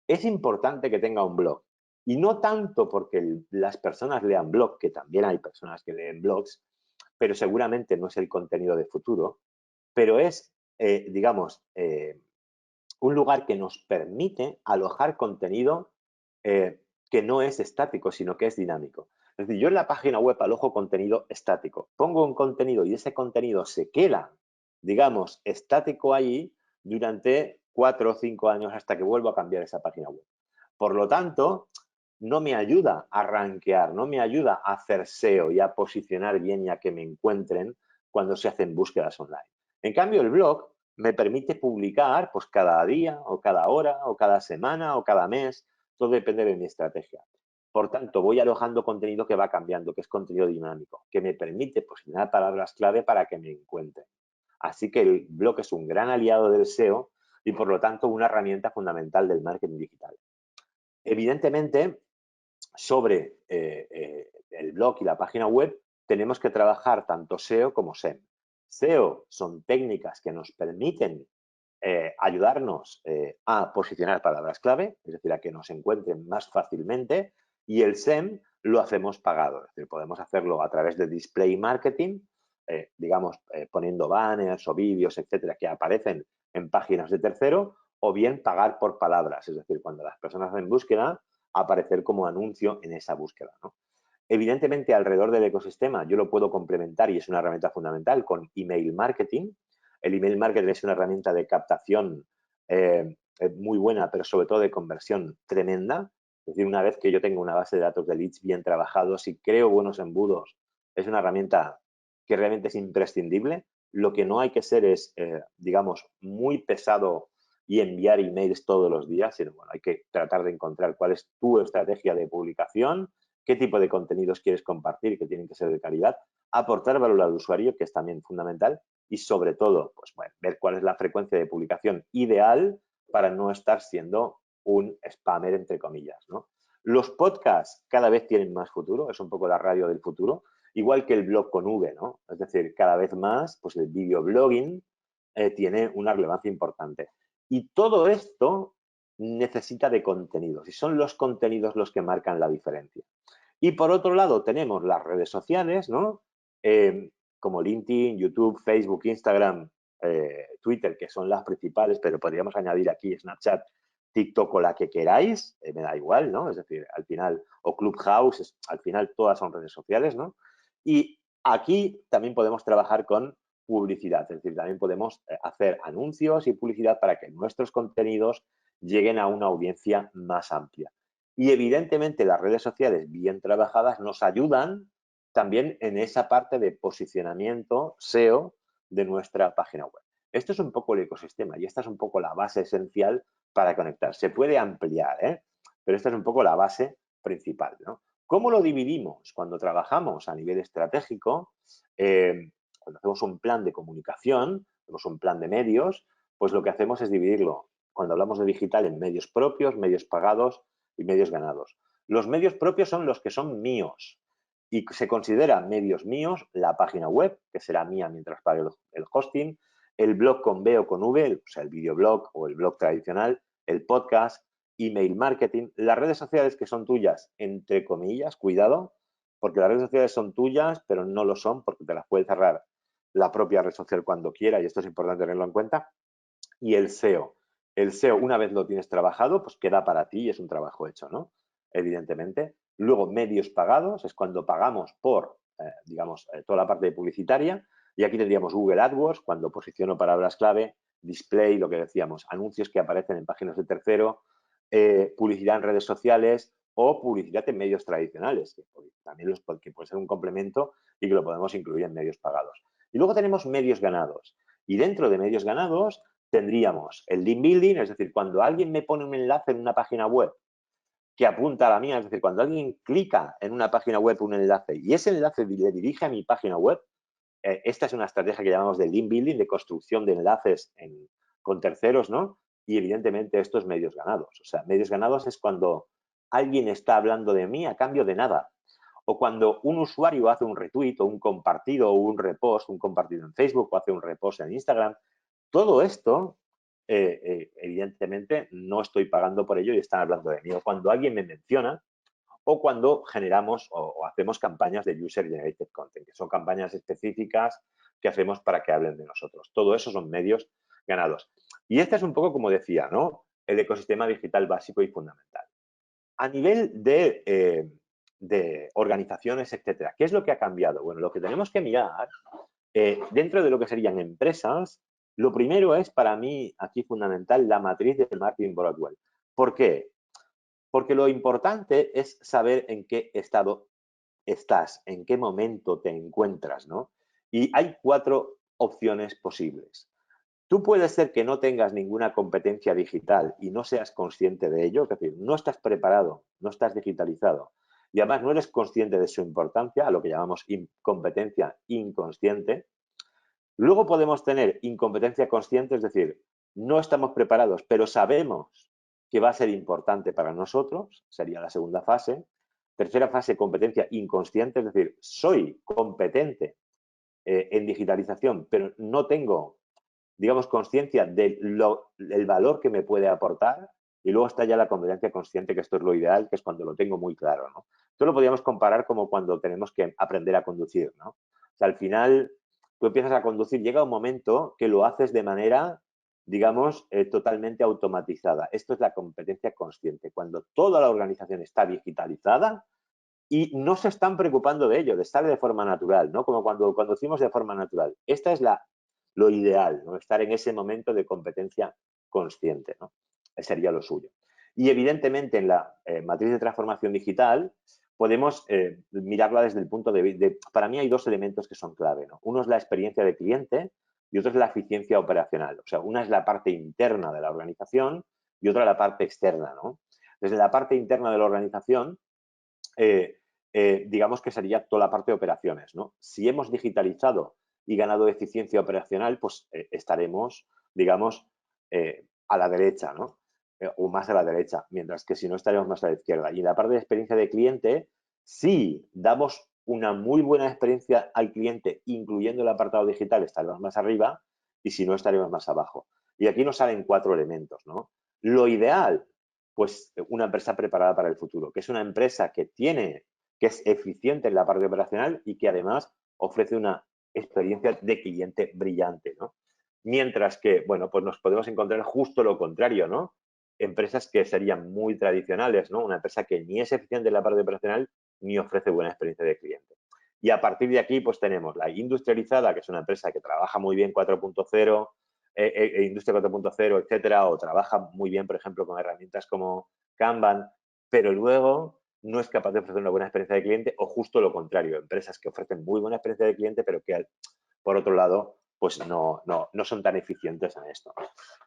Es importante que tenga un blog y no tanto porque las personas lean blog, que también hay personas que leen blogs, pero seguramente no es el contenido de futuro, pero es, digamos, un lugar que nos permite alojar contenido que no es estático, sino que es dinámico. Es decir, yo en la página web alojo contenido estático, pongo un contenido y ese contenido se queda, digamos, estático ahí durante 4 o 5 años hasta que vuelvo a cambiar esa página web. Por lo tanto, no me ayuda a rankear, no me ayuda a hacer SEO y a posicionar bien y a que me encuentren cuando se hacen búsquedas online. En cambio, el blog me permite publicar pues cada día o cada hora o cada semana o cada mes, todo depende de mi estrategia. Por tanto, voy alojando contenido que va cambiando, que es contenido dinámico, que me permite posicionar palabras clave para que me encuentren. Así que el blog es un gran aliado del SEO y por lo tanto una herramienta fundamental del marketing digital. Evidentemente, sobre el blog y la página web tenemos que trabajar tanto SEO como SEM. SEO son técnicas que nos permiten ayudarnos a posicionar palabras clave, es decir, a que nos encuentren más fácilmente, y el SEM lo hacemos pagado, es decir, podemos hacerlo a través de display marketing, digamos, poniendo banners o vídeos, etcétera, que aparecen en páginas de tercero, o bien pagar por palabras, es decir, cuando las personas hacen búsqueda, aparecer como anuncio en esa búsqueda, ¿no? Evidentemente, alrededor del ecosistema yo lo puedo complementar y es una herramienta fundamental con email marketing. El email marketing es una herramienta de captación muy buena, pero sobre todo de conversión tremenda. Es decir, una vez que yo tengo una base de datos de leads bien trabajados y creo buenos embudos, es una herramienta que realmente es imprescindible. Lo que no hay que ser es, digamos, muy pesado y enviar emails todos los días, sino bueno, hay que tratar de encontrar cuál es tu estrategia de publicación, qué tipo de contenidos quieres compartir, que tienen que ser de calidad, aportar valor al usuario, que es también fundamental, y sobre todo, pues bueno, ver cuál es la frecuencia de publicación ideal para no estar siendo un spammer, entre comillas, ¿no? Los podcasts cada vez tienen más futuro, es un poco la radio del futuro, igual que el blog con V, ¿no? Es decir, cada vez más, pues el videoblogging tiene una relevancia importante. Y todo esto necesita de contenidos, y son los contenidos los que marcan la diferencia. Y por otro lado tenemos las redes sociales, ¿no? Como LinkedIn, YouTube, Facebook, Instagram, Twitter, que son las principales, pero podríamos añadir aquí Snapchat, TikTok o la que queráis, me da igual, ¿no? Es decir, al final, o Clubhouse, al final todas son redes sociales, ¿no? Y aquí también podemos trabajar con publicidad, es decir, también podemos hacer anuncios y publicidad para que nuestros contenidos lleguen a una audiencia más amplia. Y evidentemente las redes sociales bien trabajadas nos ayudan también en esa parte de posicionamiento SEO de nuestra página web. Esto es un poco el ecosistema y esta es un poco la base esencial para conectar. Se puede ampliar, pero esta es un poco la base principal, ¿no? ¿Cómo lo dividimos? Cuando trabajamos a nivel estratégico, cuando hacemos un plan de comunicación, hacemos un plan de medios, pues lo que hacemos es dividirlo, cuando hablamos de digital, en medios propios, medios pagados y medios ganados. Los medios propios son los que son míos y se considera medios míos la página web, que será mía mientras pague el hosting, el blog con B o con V, o sea, el videoblog o el blog tradicional, el podcast, email marketing, las redes sociales que son tuyas, entre comillas, cuidado, porque las redes sociales son tuyas, pero no lo son porque te las puede cerrar la propia red social cuando quiera y esto es importante tenerlo en cuenta. Y el SEO. El SEO, una vez lo tienes trabajado, pues queda para ti y es un trabajo hecho, ¿no? Evidentemente. Luego, medios pagados, es cuando pagamos por, digamos, toda la parte publicitaria. Y aquí tendríamos Google AdWords, cuando posiciono palabras clave, display, lo que decíamos, anuncios que aparecen en páginas de tercero, publicidad en redes sociales o publicidad en medios tradicionales, que también que puede ser un complemento y que lo podemos incluir en medios pagados. Y luego tenemos medios ganados. Y dentro de medios ganados tendríamos el link building, es decir, cuando alguien me pone un enlace en una página web que apunta a la mía, es decir, cuando alguien clica en una página web un enlace y ese enlace le dirige a mi página web, esta es una estrategia que llamamos de link building, de construcción de enlaces con terceros, ¿no? Y evidentemente estos medios ganados. O sea, medios ganados es cuando alguien está hablando de mí a cambio de nada. O cuando un usuario hace un retweet o un compartido o un repost, un compartido en Facebook o hace un repost en Instagram. Todo esto, evidentemente, no estoy pagando por ello y están hablando de mí. O cuando alguien me menciona o cuando generamos o hacemos campañas de User Generated Content, que son campañas específicas que hacemos para que hablen de nosotros. Todo eso son medios ganados. Y este es un poco, como decía, ¿no? El ecosistema digital básico y fundamental. A nivel de organizaciones, etcétera, ¿qué es lo que ha cambiado? Bueno, lo que tenemos que mirar dentro de lo que serían empresas, lo primero es para mí aquí fundamental la matriz del marketing Broadwell. ¿Por qué? Porque lo importante es saber en qué estado estás, en qué momento te encuentras, ¿no? Y hay 4 opciones posibles. Tú puedes ser que no tengas ninguna competencia digital y no seas consciente de ello, es decir, no estás preparado, no estás digitalizado y además no eres consciente de su importancia, a lo que llamamos competencia inconsciente. Luego podemos tener incompetencia consciente, es decir, no estamos preparados, pero sabemos que va a ser importante para nosotros, sería la segunda fase. Tercera fase, competencia inconsciente, es decir, soy competente en digitalización, pero no tengo, digamos, conciencia del valor que me puede aportar. Y luego está ya la competencia consciente, que esto es lo ideal, que es cuando lo tengo muy claro, ¿no? Esto lo podríamos comparar como cuando tenemos que aprender a conducir, ¿no? O sea, al final, tú empiezas a conducir, llega un momento que lo haces de manera, digamos, totalmente automatizada. Esto es la competencia consciente. Cuando toda la organización está digitalizada, y no se están preocupando de ello, de estar de forma natural, ¿no? Como cuando conducimos de forma natural. Esta es lo ideal, ¿no? Estar en ese momento de competencia consciente, ¿no? Ese sería lo suyo. Y evidentemente en la matriz de transformación digital podemos mirarla desde el punto de vista. Para mí hay dos elementos que son clave, ¿no? Uno es la experiencia de cliente y otro es la eficiencia operacional. O sea, una es la parte interna de la organización y otra la parte externa, ¿no? Desde la parte interna de la organización, digamos que sería toda la parte de operaciones, ¿no? Si hemos digitalizado y ganado eficiencia operacional, pues estaremos, digamos, a la derecha, ¿no? O más a la derecha, mientras que si no estaremos más a la izquierda. Y en la parte de experiencia de cliente, si damos una muy buena experiencia al cliente, incluyendo el apartado digital, estaremos más arriba, y si no, estaremos más abajo. Y aquí nos salen 4 elementos, ¿no? Lo ideal, pues una empresa preparada para el futuro, que es una empresa que es eficiente en la parte operacional y que además ofrece una experiencia de cliente brillante, ¿no? Mientras que, bueno, pues nos podemos encontrar justo lo contrario, ¿no? Empresas que serían muy tradicionales, ¿no? Una empresa que ni es eficiente en la parte operacional ni ofrece buena experiencia de cliente. Y a partir de aquí, pues tenemos la industrializada, que es una empresa que trabaja muy bien 4.0, industria 4.0, etcétera, o trabaja muy bien, por ejemplo, con herramientas como Kanban, pero luego no es capaz de ofrecer una buena experiencia de cliente, o justo lo contrario, empresas que ofrecen muy buena experiencia de cliente, pero que por otro lado, pues no son tan eficientes en esto.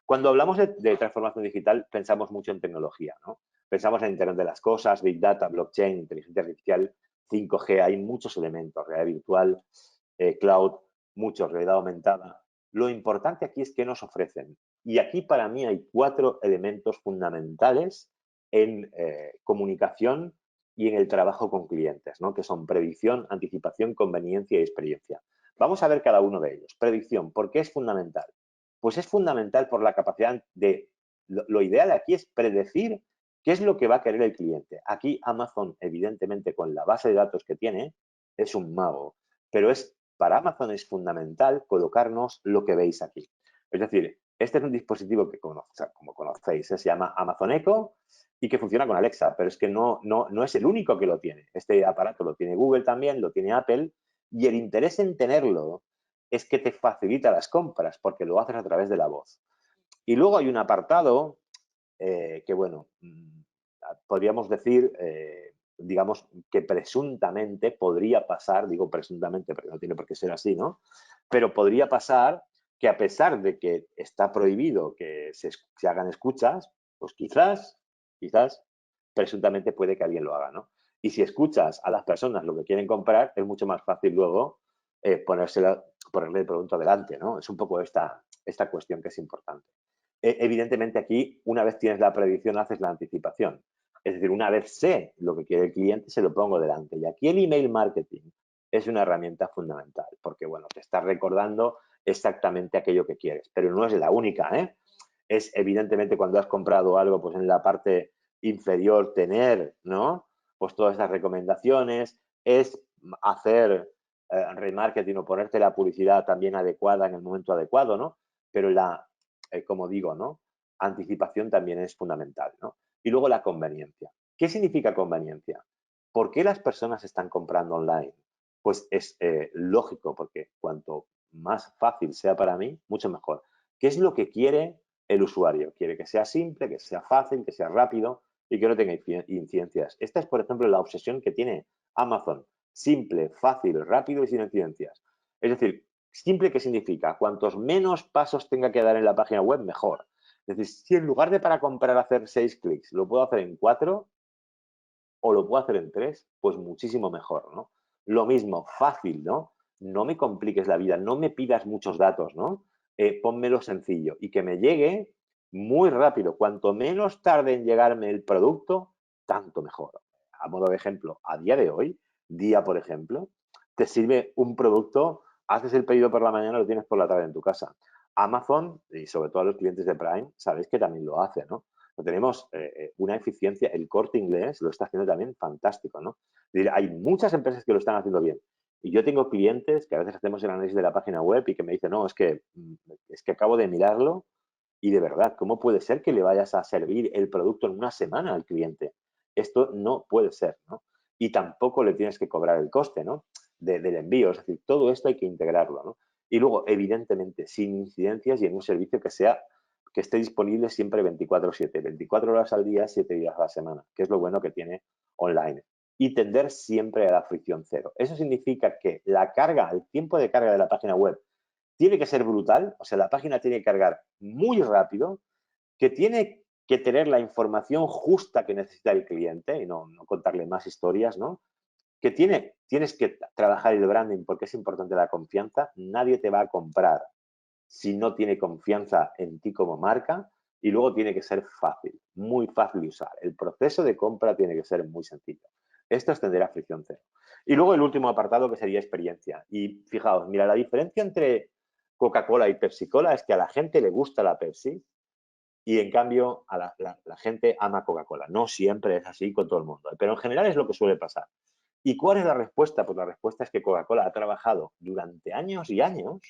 Cuando hablamos de transformación digital, pensamos mucho en tecnología, ¿no? Pensamos en Internet de las Cosas, Big Data, Blockchain, inteligencia artificial, 5G, hay muchos elementos, realidad virtual, cloud, muchos, realidad aumentada. Lo importante aquí es qué nos ofrecen. Y aquí para mí hay 4 elementos fundamentales en comunicación y en el trabajo con clientes, ¿no? Que son predicción, anticipación, conveniencia y experiencia. Vamos a ver cada uno de ellos. Predicción, ¿por qué es fundamental? Pues es fundamental por la capacidad de... Lo ideal aquí es predecir qué es lo que va a querer el cliente. Aquí Amazon, evidentemente, con la base de datos que tiene, es un mago. Pero para Amazon es fundamental colocarnos lo que veis aquí. Es decir, este es un dispositivo que, como conocéis, se llama Amazon Echo y que funciona con Alexa, pero es que no es el único que lo tiene. Este aparato lo tiene Google también, lo tiene Apple, y el interés en tenerlo es que te facilita las compras porque lo haces a través de la voz. Y luego hay un apartado que, bueno, podríamos decir, digamos, que presuntamente podría pasar, digo presuntamente porque no tiene por qué ser así, ¿no? Pero podría pasar que a pesar de que está prohibido que se hagan escuchas, pues quizás, presuntamente puede que alguien lo haga, ¿no? Y si escuchas a las personas lo que quieren comprar, es mucho más fácil luego ponerle el producto adelante, ¿no? Es un poco esta cuestión que es importante. Evidentemente aquí, una vez tienes la predicción, haces la anticipación. Es decir, una vez sé lo que quiere el cliente, se lo pongo delante. Y aquí el email marketing es una herramienta fundamental, porque, bueno, te está recordando exactamente aquello que quieres, pero no es la única, ¿eh? Es evidentemente cuando has comprado algo, pues en la parte inferior tener, ¿no? Pues todas estas recomendaciones, es hacer remarketing o ponerte la publicidad también adecuada en el momento adecuado, ¿no? Pero como digo, ¿no? Anticipación también es fundamental, ¿no? Y luego la conveniencia. ¿Qué significa conveniencia? ¿Por qué las personas están comprando online? Pues es lógico, porque cuanto más fácil sea para mí, mucho mejor. ¿Qué es lo que quiere el usuario? Quiere que sea simple, que sea fácil, que sea rápido y que no tenga incidencias. Esta es, por ejemplo, la obsesión que tiene Amazon. Simple, fácil, rápido y sin incidencias. Es decir, simple, ¿qué significa? Cuantos menos pasos tenga que dar en la página web, mejor. Es decir, si en lugar de para comprar hacer 6 clics, lo puedo hacer en 4 o lo puedo hacer en 3, pues muchísimo mejor, ¿no? Lo mismo, fácil, ¿no? No me compliques la vida, no me pidas muchos datos, ¿no? Pónmelo sencillo y que me llegue muy rápido. Cuanto menos tarde en llegarme el producto, tanto mejor. a modo de ejemplo, a día de hoy, Día, por ejemplo, te sirve un producto, haces el pedido por la mañana, lo tienes por la tarde en tu casa. Amazon, y sobre todo los clientes de Prime, sabéis que también lo hace, ¿no? Tenemos una eficiencia, el Corte Inglés lo está haciendo también fantástico, ¿no? Es decir, hay muchas empresas que lo están haciendo bien. Y yo tengo clientes que a veces hacemos el análisis de la página web y que me dicen, no, es que acabo de mirarlo y de verdad, ¿cómo puede ser que le vayas a servir el producto en una semana al cliente? Esto no puede ser, ¿no? Y tampoco le tienes que cobrar el coste, ¿no? Del envío. Es decir, todo esto hay que integrarlo, ¿no? Y luego, evidentemente, sin incidencias y en un servicio que esté disponible siempre 24/7, 24 horas al día, 7 días a la semana, que es lo bueno que tiene online. Y tender siempre a la fricción cero. Eso significa que la carga, el tiempo de carga de la página web tiene que ser brutal, o sea, la página tiene que cargar muy rápido, que tiene que tener la información justa que necesita el cliente y no contarle más historias, ¿no? Que tienes que trabajar el branding porque es importante la confianza. Nadie te va a comprar si no tiene confianza en ti como marca y luego tiene que ser fácil, muy fácil de usar. El proceso de compra tiene que ser muy sencillo. Esto es tender a fricción cero. Y luego el último apartado que sería experiencia. Y fijaos, mira, la diferencia entre Coca-Cola y Pepsi-Cola es que a la gente le gusta la Pepsi y en cambio a la gente ama Coca-Cola. No siempre es así con todo el mundo, pero en general es lo que suele pasar. ¿Y cuál es la respuesta? Pues la respuesta es que Coca-Cola ha trabajado durante años y años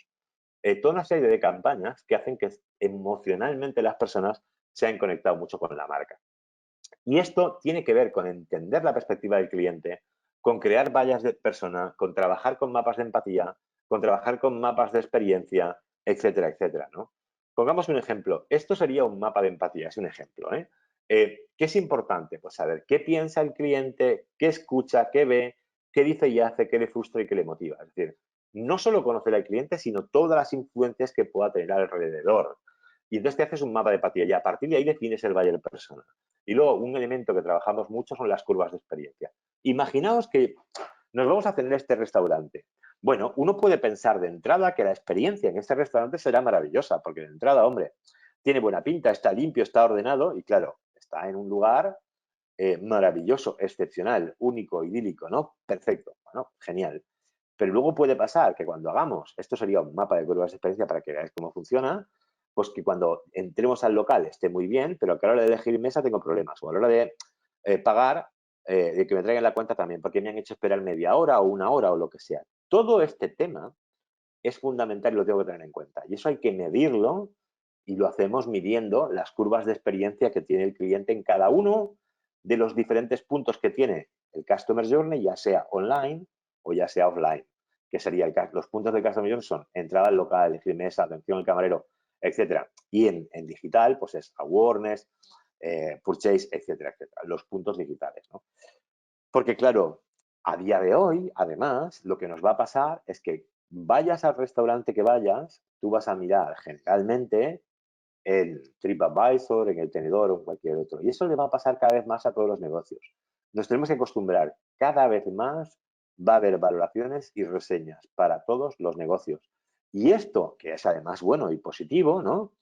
toda una serie de campañas que hacen que emocionalmente las personas se hayan conectado mucho con la marca. Y esto tiene que ver con entender la perspectiva del cliente, con crear vallas de persona, con trabajar con mapas de empatía, con trabajar con mapas de experiencia, etcétera, etcétera, ¿no? Pongamos un ejemplo. Esto sería un mapa de empatía, es un ejemplo, ¿eh? ¿Qué es importante? Pues saber qué piensa el cliente, qué escucha, qué ve, qué dice y hace, qué le frustra y qué le motiva. Es decir, no solo conocer al cliente, sino todas las influencias que pueda tener alrededor. Y entonces te haces un mapa de empatía y a partir de ahí defines el buyer persona. Y luego un elemento que trabajamos mucho son las curvas de experiencia. Imaginaos que nos vamos a tener este restaurante. Bueno, uno puede pensar de entrada que la experiencia en este restaurante será maravillosa, porque de entrada, hombre, tiene buena pinta, está limpio, está ordenado y claro, está en un lugar maravilloso, excepcional, único, idílico, ¿no? Perfecto, bueno, genial. Pero luego puede pasar que cuando hagamos, esto sería un mapa de curvas de experiencia para que veáis cómo funciona, pues que cuando entremos al local esté muy bien, pero que a la hora de elegir mesa tengo problemas. O a la hora de pagar, de que me traigan la cuenta también, porque me han hecho esperar media hora o una hora o lo que sea. Todo este tema es fundamental y lo tengo que tener en cuenta. Y eso hay que medirlo y lo hacemos midiendo las curvas de experiencia que tiene el cliente en cada uno de los diferentes puntos que tiene el Customer Journey, ya sea online o ya sea offline, que sería los puntos del Customer Journey son entrada al local, elegir mesa, atención al camarero, etcétera. Y en digital, pues es awareness, purchase, etcétera, etcétera. Los puntos digitales, ¿no? Porque claro, a día de hoy, además, lo que nos va a pasar es que vayas al restaurante que vayas, tú vas a mirar generalmente el TripAdvisor, en el tenedor o en cualquier otro. Y eso le va a pasar cada vez más a todos los negocios. Nos tenemos que acostumbrar. Cada vez más va a haber valoraciones y reseñas para todos los negocios. Y esto, que es además bueno y positivo, ¿no?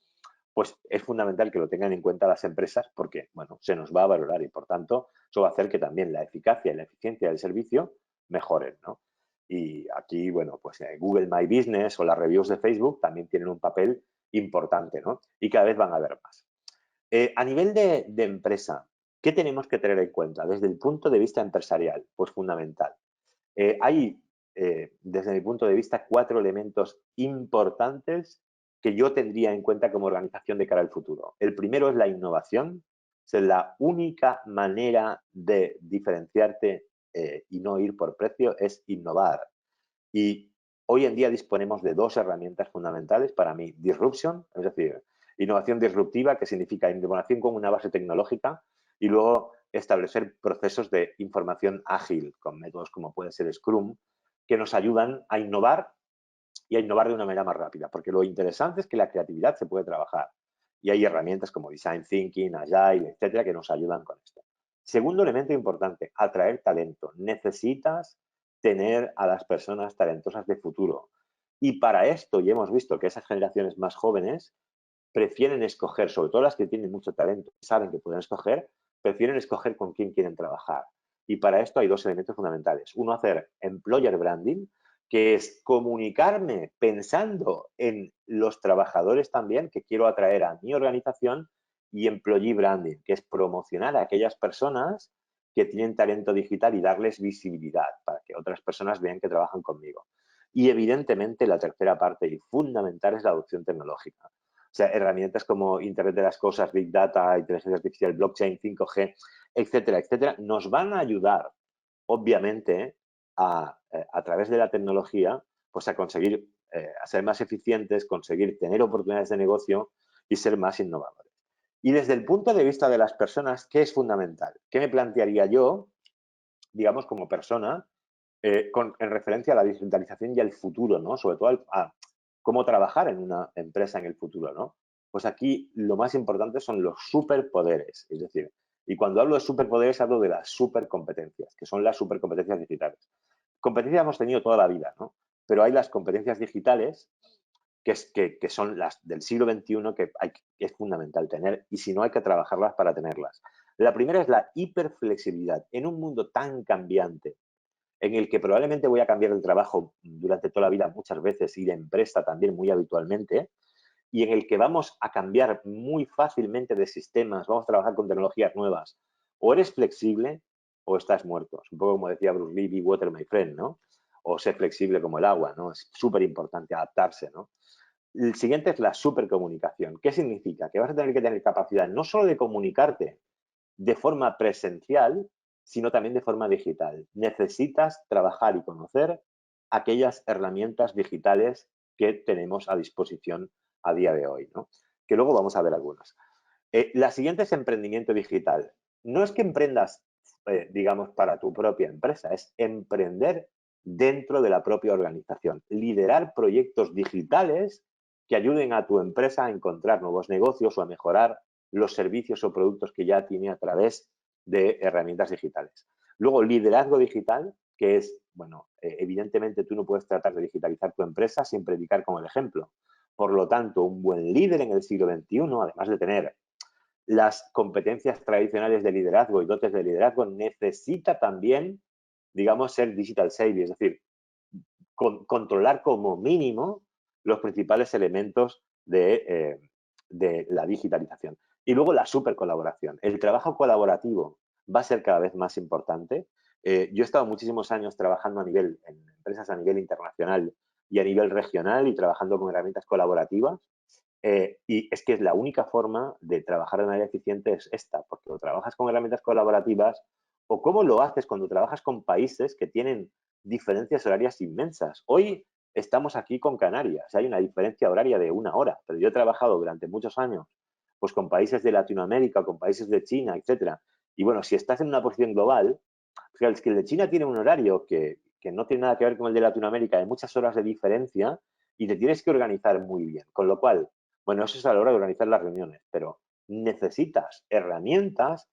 Pues es fundamental que lo tengan en cuenta las empresas porque, bueno, se nos va a valorar y por tanto eso va a hacer que también la eficacia y la eficiencia del servicio mejoren, ¿no? Y aquí, bueno, pues Google My Business o las reviews de Facebook también tienen un papel importante, ¿no? Y cada vez van a haber más. A nivel de empresa, ¿qué tenemos que tener en cuenta desde el punto de vista empresarial? Pues fundamental. Hay, desde mi punto de vista, 4 elementos importantes que yo tendría en cuenta como organización de cara al futuro. El primero es la innovación. Es la única manera de diferenciarte y no ir por precio es innovar. Y hoy en día disponemos de 2 herramientas fundamentales para mí. Disruption, es decir, innovación disruptiva, que significa innovación con una base tecnológica, y luego establecer procesos de información ágil con métodos como puede ser Scrum, que nos ayudan a innovar y a innovar de una manera más rápida, porque lo interesante es que la creatividad se puede trabajar y hay herramientas como Design Thinking, Agile, etcétera, que nos ayudan con esto. Segundo elemento importante, atraer talento. Necesitas tener a las personas talentosas de futuro. Y para esto, ya hemos visto que esas generaciones más jóvenes prefieren escoger, sobre todo las que tienen mucho talento, saben que pueden escoger, prefieren escoger con quién quieren trabajar. Y para esto hay dos elementos fundamentales. Uno, hacer employer branding, que es comunicarme pensando en los trabajadores también que quiero atraer a mi organización, y employee branding, que es promocionar a aquellas personas que tienen talento digital y darles visibilidad para que otras personas vean que trabajan conmigo. Y evidentemente la tercera parte y fundamental es la adopción tecnológica. O sea, herramientas como Internet de las Cosas, Big Data, inteligencia artificial, blockchain, 5G, etcétera, etcétera, nos van a ayudar, obviamente, a través de la tecnología, pues a conseguir a ser más eficientes, conseguir tener oportunidades de negocio y ser más innovadores. Y desde el punto de vista de las personas, ¿qué es fundamental? ¿Qué me plantearía yo, digamos, como persona, en referencia a la digitalización y al futuro, ¿no? Sobre todo a cómo trabajar en una empresa en el futuro, ¿no? Pues aquí lo más importante son los superpoderes, es decir, y cuando hablo de superpoderes hablo de las supercompetencias, que son las supercompetencias digitales. Competencias hemos tenido toda la vida, ¿no? Pero hay las competencias digitales que son las del siglo XXI que es fundamental tener, y si no hay que trabajarlas para tenerlas. La primera es la hiperflexibilidad. En un mundo tan cambiante, en el que probablemente voy a cambiar de trabajo durante toda la vida muchas veces y de empresa también muy habitualmente, y en el que vamos a cambiar muy fácilmente de sistemas, vamos a trabajar con tecnologías nuevas, o eres flexible o estás muerto. Es un poco como decía Bruce Lee, be water, my friend, ¿no? O ser flexible como el agua, ¿no? Es súper importante adaptarse, ¿no? El siguiente es la supercomunicación. ¿Qué significa? Que vas a tener que tener capacidad no solo de comunicarte de forma presencial, sino también de forma digital. Necesitas trabajar y conocer aquellas herramientas digitales que tenemos a disposición a día de hoy, ¿no? Que luego vamos a ver algunas. La siguiente es emprendimiento digital. No es que emprendas, digamos, para tu propia empresa, es emprender dentro de la propia organización, liderar proyectos digitales que ayuden a tu empresa a encontrar nuevos negocios o a mejorar los servicios o productos que ya tiene a través de herramientas digitales. Luego, liderazgo digital, que es, bueno, evidentemente tú no puedes tratar de digitalizar tu empresa sin predicar con el ejemplo. Por lo tanto, un buen líder en el siglo XXI, además de tener las competencias tradicionales de liderazgo y dotes de liderazgo, necesita también, digamos, ser digital savvy, es decir, controlar como mínimo los principales elementos de la digitalización. Y luego la supercolaboración. El trabajo colaborativo va a ser cada vez más importante. Yo he estado muchísimos años trabajando en empresas a nivel internacional y a nivel regional y trabajando con herramientas colaborativas. Y es que es la única forma de trabajar de manera eficiente es esta, porque o trabajas con herramientas colaborativas o cómo lo haces cuando trabajas con países que tienen diferencias horarias inmensas. Hoy estamos aquí con Canarias, hay una diferencia horaria de 1 hora, pero yo he trabajado durante muchos años pues con países de Latinoamérica, con países de China, etcétera. Y bueno, si estás en una posición global, fíjate, es que el de China tiene un horario que no tiene nada que ver con el de Latinoamérica, hay muchas horas de diferencia y te tienes que organizar muy bien. Con lo cual, bueno, eso es a la hora de organizar las reuniones, pero necesitas herramientas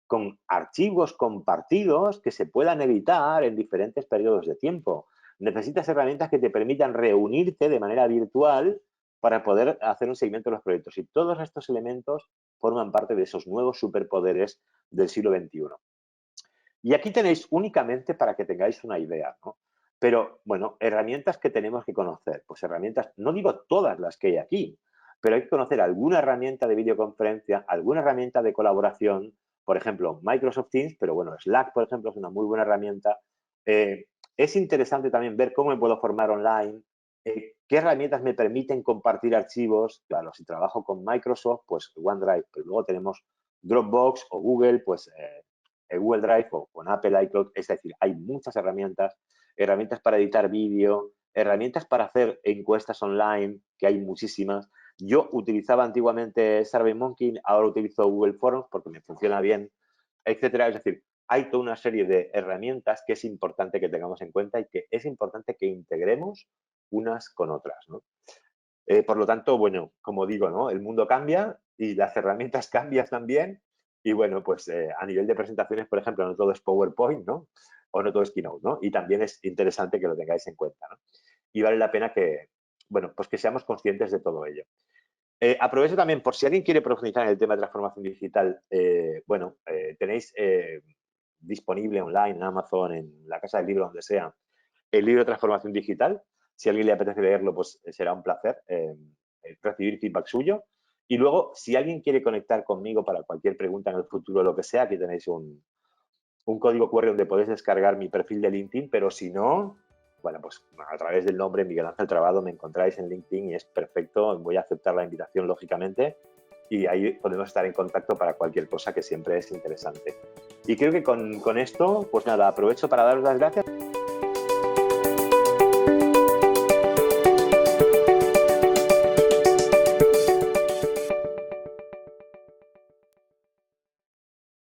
con archivos compartidos que se puedan editar en diferentes periodos de tiempo. Necesitas herramientas que te permitan reunirte de manera virtual para poder hacer un seguimiento de los proyectos. Y todos estos elementos forman parte de esos nuevos superpoderes del siglo XXI. Y aquí tenéis únicamente para que tengáis una idea, ¿no? Pero, bueno, herramientas que tenemos que conocer. Pues herramientas, no digo todas las que hay aquí, pero hay que conocer alguna herramienta de videoconferencia, alguna herramienta de colaboración, por ejemplo, Microsoft Teams, pero bueno, Slack, por ejemplo, es una muy buena herramienta. Es interesante también ver cómo me puedo formar online, qué herramientas me permiten compartir archivos. Claro, si trabajo con Microsoft, pues OneDrive, pero luego tenemos Dropbox o Google, pues Google Drive o con Apple iCloud. Es decir, hay muchas herramientas, herramientas para editar vídeo, herramientas para hacer encuestas online, que hay muchísimas. Yo utilizaba antiguamente SurveyMonkey, ahora utilizo Google Forms porque me funciona bien, etcétera. Es decir, hay toda una serie de herramientas que es importante que tengamos en cuenta y que es importante que integremos unas con otras, ¿no? Por lo tanto, bueno, como digo, ¿no? El mundo cambia y las herramientas cambian también. Y bueno, pues a nivel de presentaciones, por ejemplo, no todo es PowerPoint, ¿no? O no todo es Keynote, ¿no? Y también es interesante que lo tengáis en cuenta, ¿no? Y vale la pena que, bueno, pues que seamos conscientes de todo ello. Aprovecho también, por si alguien quiere profundizar en el tema de transformación digital, bueno, tenéis disponible online en Amazon, en la Casa del Libro, donde sea, el libro de transformación digital. Si a alguien le apetece leerlo, pues será un placer recibir feedback suyo. Y luego, si alguien quiere conectar conmigo para cualquier pregunta en el futuro, lo que sea, aquí tenéis un código QR donde podéis descargar mi perfil de LinkedIn, pero si no, bueno, pues a través del nombre Miguel Ángel Trabado me encontráis en LinkedIn y es perfecto. Voy a aceptar la invitación, lógicamente, y ahí podemos estar en contacto para cualquier cosa, que siempre es interesante. Y creo que con esto, pues nada, aprovecho para daros las gracias.